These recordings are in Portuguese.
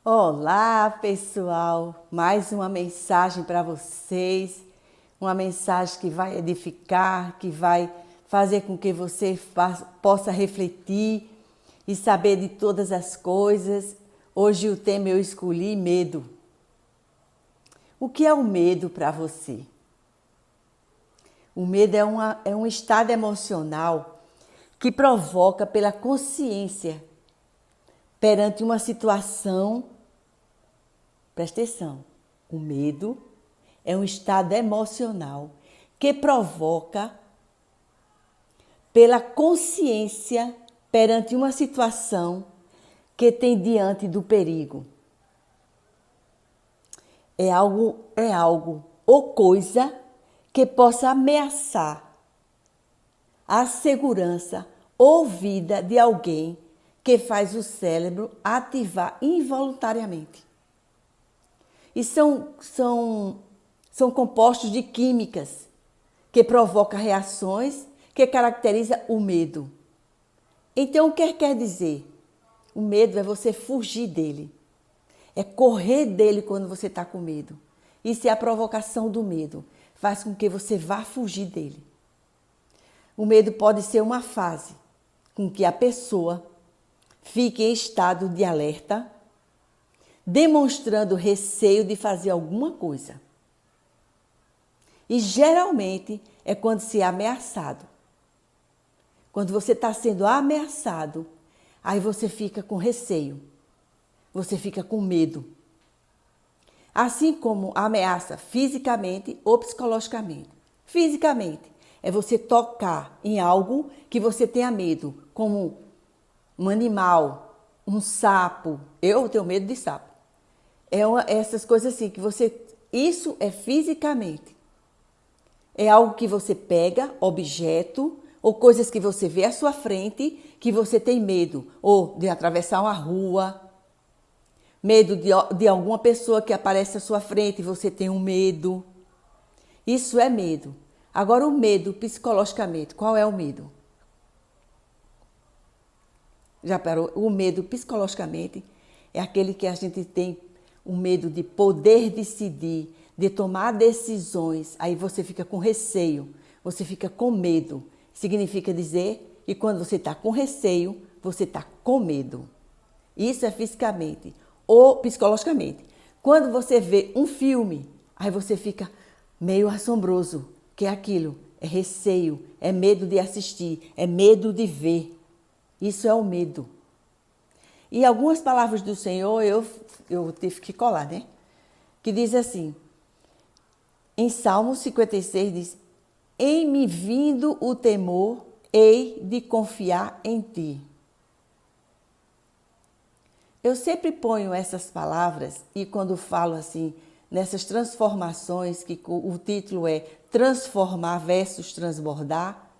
Olá, pessoal! Mais uma mensagem para vocês, uma mensagem que vai edificar, que vai fazer com que você possa refletir e saber de todas as coisas. Hoje o tema eu escolhi medo. O que é o medo para você? O medo é um estado emocional que provoca pela consciência perante uma situação. Presta atenção, o medo é um estado emocional que provoca pela consciência perante uma situação que tem diante do perigo. É algo ou coisa que possa ameaçar a segurança ou vida de alguém que faz o cérebro ativar involuntariamente. E são compostos de químicas que provocam reações que caracterizam o medo. Então, o que quer dizer? O medo é você fugir dele. É correr dele quando você está com medo. Isso é a provocação do medo. Faz com que você vá fugir dele. O medo pode ser uma fase com que a pessoa fique em estado de alerta, demonstrando receio de fazer alguma coisa. E geralmente é quando se é ameaçado. Quando você está sendo ameaçado, aí você fica com receio, você fica com medo. Assim como ameaça fisicamente ou psicologicamente. Fisicamente é você tocar em algo que você tenha medo, como um animal, um sapo. Eu tenho medo de sapo. Essas coisas assim que você. Isso é fisicamente. É algo que você pega, objeto, ou coisas que você vê à sua frente, que você tem medo. Ou de atravessar uma rua, medo de alguma pessoa que aparece à sua frente e você tem um medo. Isso é medo. Agora, o medo psicologicamente, qual é o medo? Já parou? O medo psicologicamente é aquele que a gente tem o medo de poder decidir, de tomar decisões. Aí você fica com receio, você fica com medo. Significa dizer que quando você está com receio, você está com medo. Isso é fisicamente ou psicologicamente. Quando você vê um filme, aí você fica meio assombroso. Que é aquilo? É receio, é medo de assistir, é medo de ver. Isso é o medo. E algumas palavras do Senhor eu tive que colar, né? Que diz assim, em Salmo 56 diz, em me vindo o temor, hei de confiar em ti. Eu sempre ponho essas palavras e quando falo assim, nessas transformações, que o título é Transformar versus Transbordar,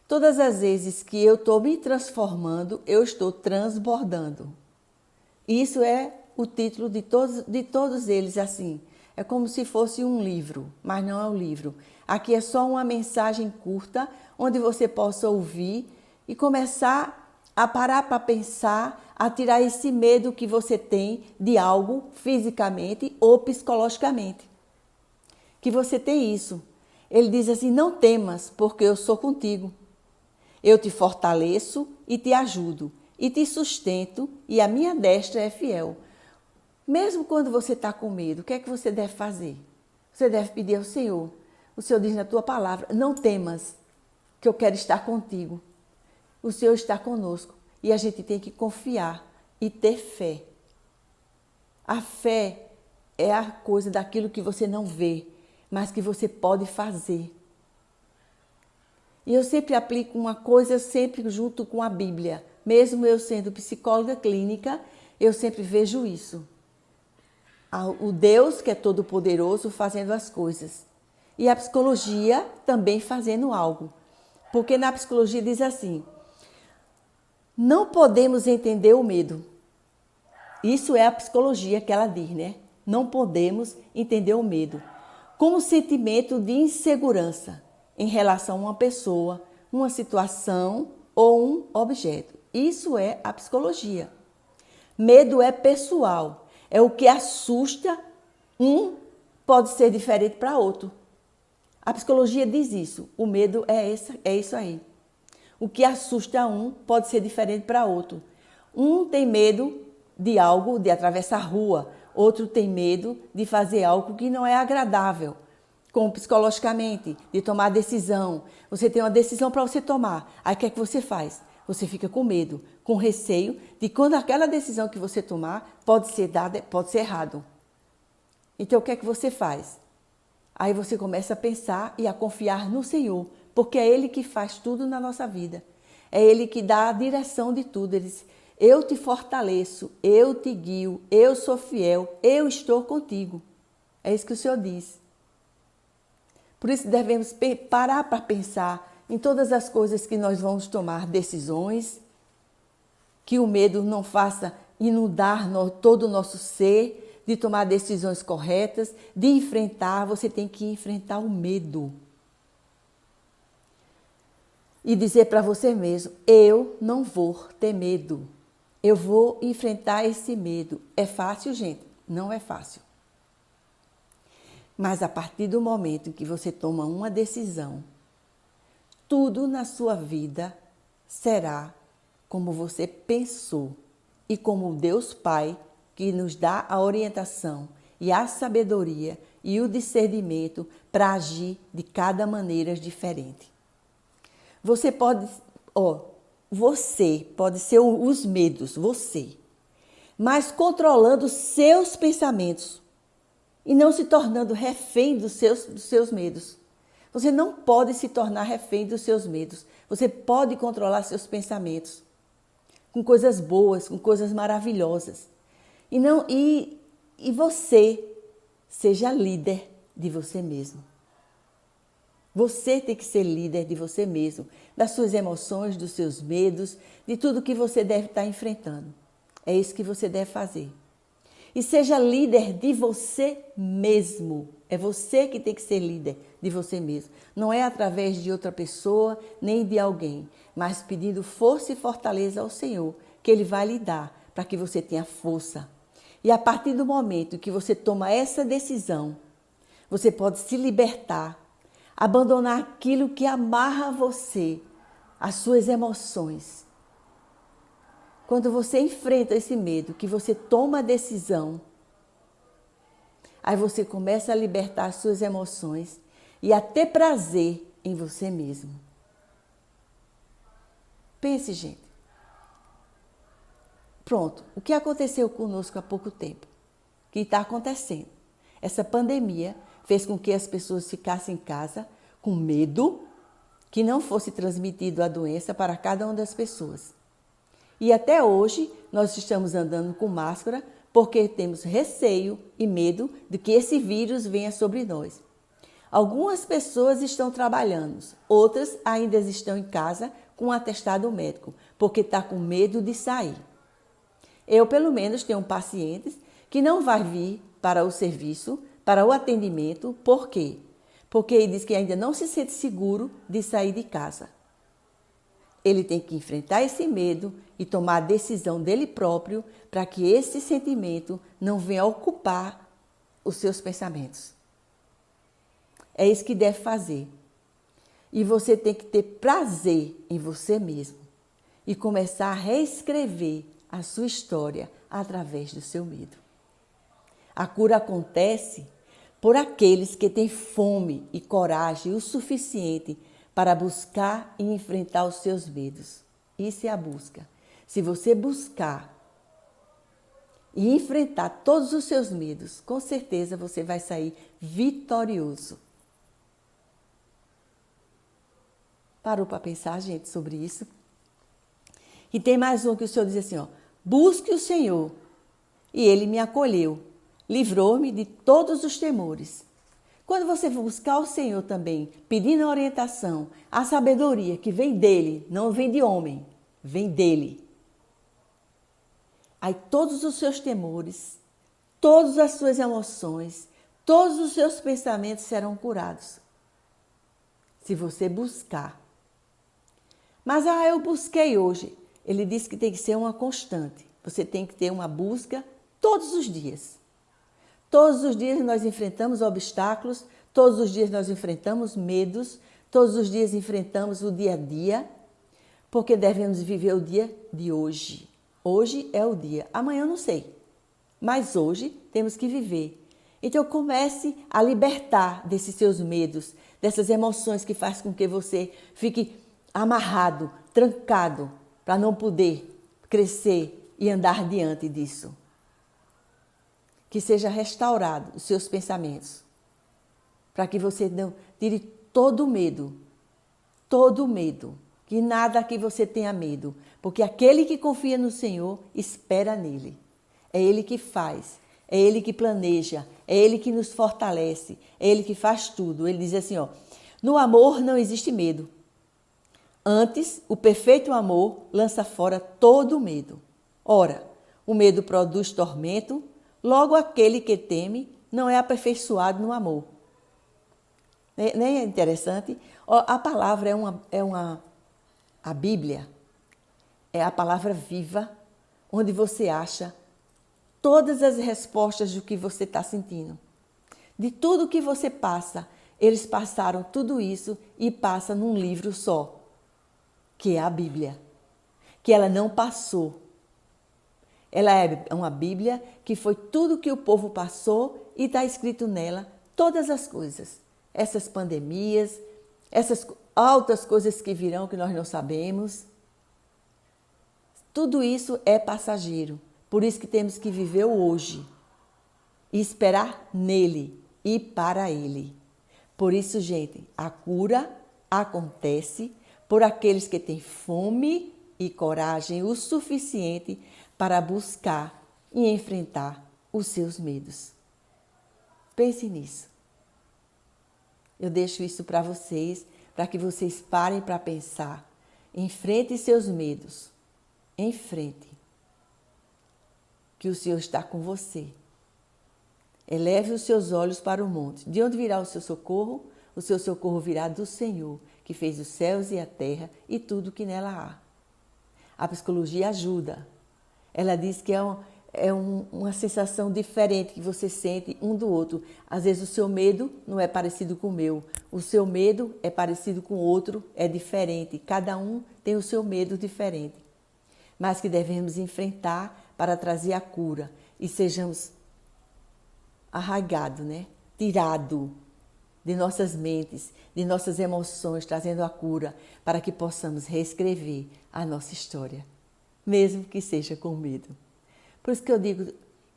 todas as vezes que eu estou me transformando, eu estou transbordando. Isso é o título de todos eles, assim. É como se fosse um livro, mas não é um livro. Aqui é só uma mensagem curta, onde você possa ouvir e começar a parar para pensar, a tirar esse medo que você tem de algo fisicamente ou psicologicamente. Que você tem isso. Ele diz assim, não temas, porque eu sou contigo. Eu te fortaleço e te ajudo, e te sustento, e a minha destra é fiel. Mesmo quando você está com medo, o que é que você deve fazer? Você deve pedir ao Senhor. O Senhor diz na tua palavra, não temas, que eu quero estar contigo. O Senhor está conosco e a gente tem que confiar e ter fé. A fé é a coisa daquilo que você não vê, mas que você pode fazer. E eu sempre aplico uma coisa sempre junto com a Bíblia. Mesmo eu sendo psicóloga clínica, eu sempre vejo isso. O Deus que é todo poderoso fazendo as coisas. E a psicologia também fazendo algo. Porque na psicologia diz assim, não podemos entender o medo. Isso é a psicologia que ela diz, né? Não podemos entender o medo como um sentimento de insegurança em relação a uma pessoa, uma situação ou um objeto. Isso é a psicologia. Medo é pessoal, É o que assusta um pode ser diferente para outro. A psicologia diz isso. O medo é isso aí. O que assusta um pode ser diferente para outro. Um tem medo de algo, de atravessar a rua. Outro tem medo de fazer algo que não é agradável, como psicologicamente, de tomar decisão. Você tem uma decisão para você tomar. Aí o que é que você faz? Você fica com medo, com receio de quando aquela decisão que você tomar pode ser dada, pode ser errado. Então o que é que você faz? Aí você começa a pensar e a confiar no Senhor, porque é Ele que faz tudo na nossa vida. É Ele que dá a direção de tudo. Ele diz, eu te fortaleço, eu te guio, eu sou fiel, eu estou contigo. É isso que o Senhor diz. Por isso devemos parar para pensar em todas as coisas que nós vamos tomar decisões, que o medo não faça inundar todo o nosso ser, de tomar decisões corretas, de enfrentar. Você tem que enfrentar o medo. E dizer para você mesmo, eu não vou ter medo. Eu vou enfrentar esse medo. É fácil, gente? Não é fácil. Mas a partir do momento em que você toma uma decisão, tudo na sua vida será como você pensou e como Deus Pai, que nos dá a orientação e a sabedoria e o discernimento para agir de cada maneira diferente. Você pode ser os medos, você, mas controlando seus pensamentos e não se tornando refém dos seus medos. Você não pode se tornar refém dos seus medos. Você pode controlar seus pensamentos com coisas boas, com coisas maravilhosas. E você seja líder de você mesmo. Você tem que ser líder de você mesmo, das suas emoções, dos seus medos, de tudo que você deve estar enfrentando. É isso que você deve fazer. E seja líder de você mesmo. É você que tem que ser líder de você mesmo. Não é através de outra pessoa, nem de alguém, mas pedindo força e fortaleza ao Senhor, que Ele vai lhe dar, para que você tenha força. E a partir do momento que você toma essa decisão, você pode se libertar, abandonar aquilo que amarra você, as suas emoções. Quando você enfrenta esse medo, que você toma a decisão, aí você começa a libertar as suas emoções e a ter prazer em você mesmo. Pense, gente. Pronto, o que aconteceu conosco há pouco tempo? O que está acontecendo? Essa pandemia fez com que as pessoas ficassem em casa com medo que não fosse transmitido a doença para cada uma das pessoas. E até hoje nós estamos andando com máscara porque temos receio e medo de que esse vírus venha sobre nós. Algumas pessoas estão trabalhando, outras ainda estão em casa com um atestado médico, porque está com medo de sair. Eu, pelo menos, tenho pacientes que não vai vir para o serviço, para o atendimento. Por quê? Porque ele diz que ainda não se sente seguro de sair de casa. Ele tem que enfrentar esse medo e tomar a decisão dele próprio para que esse sentimento não venha ocupar os seus pensamentos. É isso que deve fazer. E você tem que ter prazer em você mesmo e começar a reescrever a sua história através do seu medo. A cura acontece por aqueles que têm fome e coragem o suficiente para buscar e enfrentar os seus medos. Isso é a busca. Se você buscar e enfrentar todos os seus medos, com certeza você vai sair vitorioso. Parou para pensar, gente, sobre isso? E tem mais um que o Senhor diz assim, busque o Senhor, e Ele me acolheu, livrou-me de todos os temores. Quando você for buscar o Senhor também, pedindo a orientação, a sabedoria que vem dEle, não vem de homem, vem dEle. Aí todos os seus temores, todas as suas emoções, todos os seus pensamentos serão curados. Se você buscar. Mas, eu busquei hoje. Ele disse que tem que ser uma constante. Você tem que ter uma busca todos os dias. Todos os dias nós enfrentamos obstáculos, todos os dias nós enfrentamos medos, todos os dias enfrentamos o dia a dia, porque devemos viver o dia de hoje. Hoje é o dia, amanhã eu não sei, mas hoje temos que viver. Então comece a libertar desses seus medos, dessas emoções que faz com que você fique amarrado, trancado, para não poder crescer e andar diante disso. Que seja restaurado os seus pensamentos, para que você não tire todo o medo, que nada que você tenha medo, porque aquele que confia no Senhor espera nele. É Ele que faz, é Ele que planeja, é Ele que nos fortalece, é Ele que faz tudo. Ele diz assim, ó, no amor não existe medo. Antes, o perfeito amor lança fora todo o medo. Ora, o medo produz tormento, logo aquele que teme não é aperfeiçoado no amor. Nem é interessante? A palavra a Bíblia é a palavra viva, onde você acha todas as respostas do que você está sentindo. De tudo que você passa, eles passaram tudo isso e passa num livro só, que é a Bíblia, que ela não passou. Ela é uma Bíblia que foi tudo que o povo passou e está escrito nela todas as coisas. Essas pandemias, essas altas coisas que virão que nós não sabemos. Tudo isso é passageiro. Por isso que temos que viver o hoje e esperar nele e para ele. Por isso, gente, a cura acontece por aqueles que têm fome e coragem o suficiente para buscar e enfrentar os seus medos. Pense nisso. Eu deixo isso para vocês, para que vocês parem para pensar. Enfrente seus medos. Enfrente. Que o Senhor está com você. Eleve os seus olhos para o monte. De onde virá o seu socorro? O seu socorro virá do Senhor, que fez os céus e a terra e tudo que nela há. A psicologia ajuda. Ela diz que uma sensação diferente que você sente um do outro. Às vezes o seu medo não é parecido com o meu. O seu medo é parecido com o outro, é diferente. Cada um tem o seu medo diferente. Mas que devemos enfrentar para trazer a cura e sejamos arraigados, tirado de nossas mentes, de nossas emoções, trazendo a cura para que possamos reescrever a nossa história, mesmo que seja com medo. Por isso que eu digo,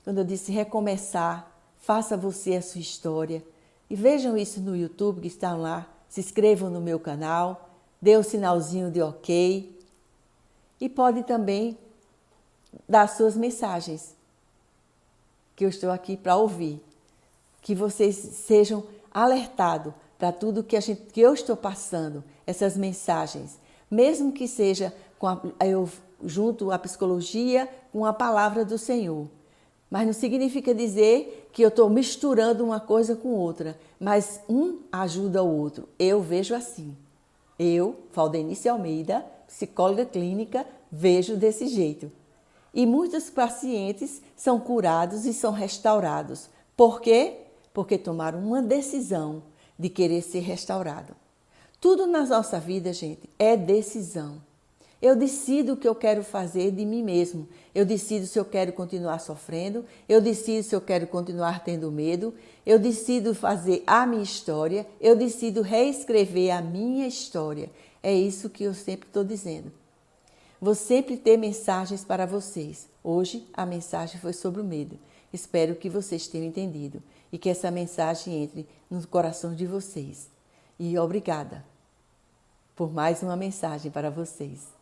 quando eu disse recomeçar, faça você a sua história e vejam isso no YouTube que estão lá, se inscrevam no meu canal, dê o sinalzinho de ok e pode também dar suas mensagens, que eu estou aqui para ouvir, que vocês sejam alertados para tudo que eu estou passando, essas mensagens, mesmo que seja eu junto à psicologia com a palavra do Senhor. Mas não significa dizer que eu estou misturando uma coisa com outra, mas um ajuda o outro. Eu vejo assim. Eu, Valdenice Almeida, psicóloga clínica, vejo desse jeito. E muitos pacientes são curados e são restaurados. Por quê? Porque tomaram uma decisão de querer ser restaurado. Tudo na nossa vida, gente, é decisão. Eu decido o que eu quero fazer de mim mesmo. Eu decido se eu quero continuar sofrendo. Eu decido se eu quero continuar tendo medo. Eu decido fazer a minha história. Eu decido reescrever a minha história. É isso que eu sempre estou dizendo. Vou sempre ter mensagens para vocês. Hoje a mensagem foi sobre o medo. Espero que vocês tenham entendido e que essa mensagem entre no coração de vocês. E obrigada por mais uma mensagem para vocês.